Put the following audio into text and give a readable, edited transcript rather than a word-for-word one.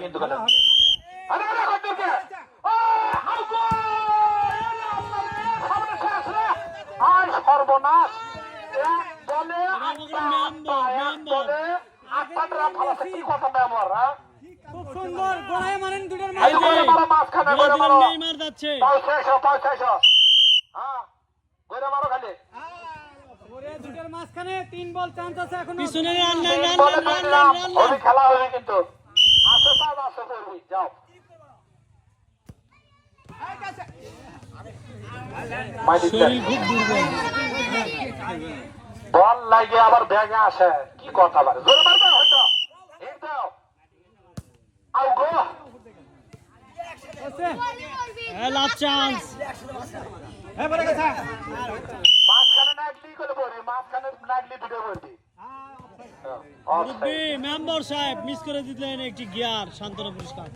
কিন্তু খেলেন সর্বনাশ বলে কি কথা ব্যবহার খুব সুন্দর গোড়ায় মারেন দুটোর মাঝখানে নেইমার যাচ্ছে মারো খালি দুটোর মাঝখানে 3 বল চান্স আছে এখন পিছনে খেলা হবে কিন্তু আসো সব আসো করবি যাও শরীর খুব দুর্বল বল লাগে আবার ব্যাগে আসে কি কথা বলে জোরে মারবে হয়তো এই দাও আউ গো লাস্ট চান্স মাঝখানে নাগলি করে পড়ি মাঝখানে নাগলি দুটো পড়বি মেম্বার সাহেব মিস করে দিলেন একটি গিয়ার সান্ত্বনা পুরস্কার।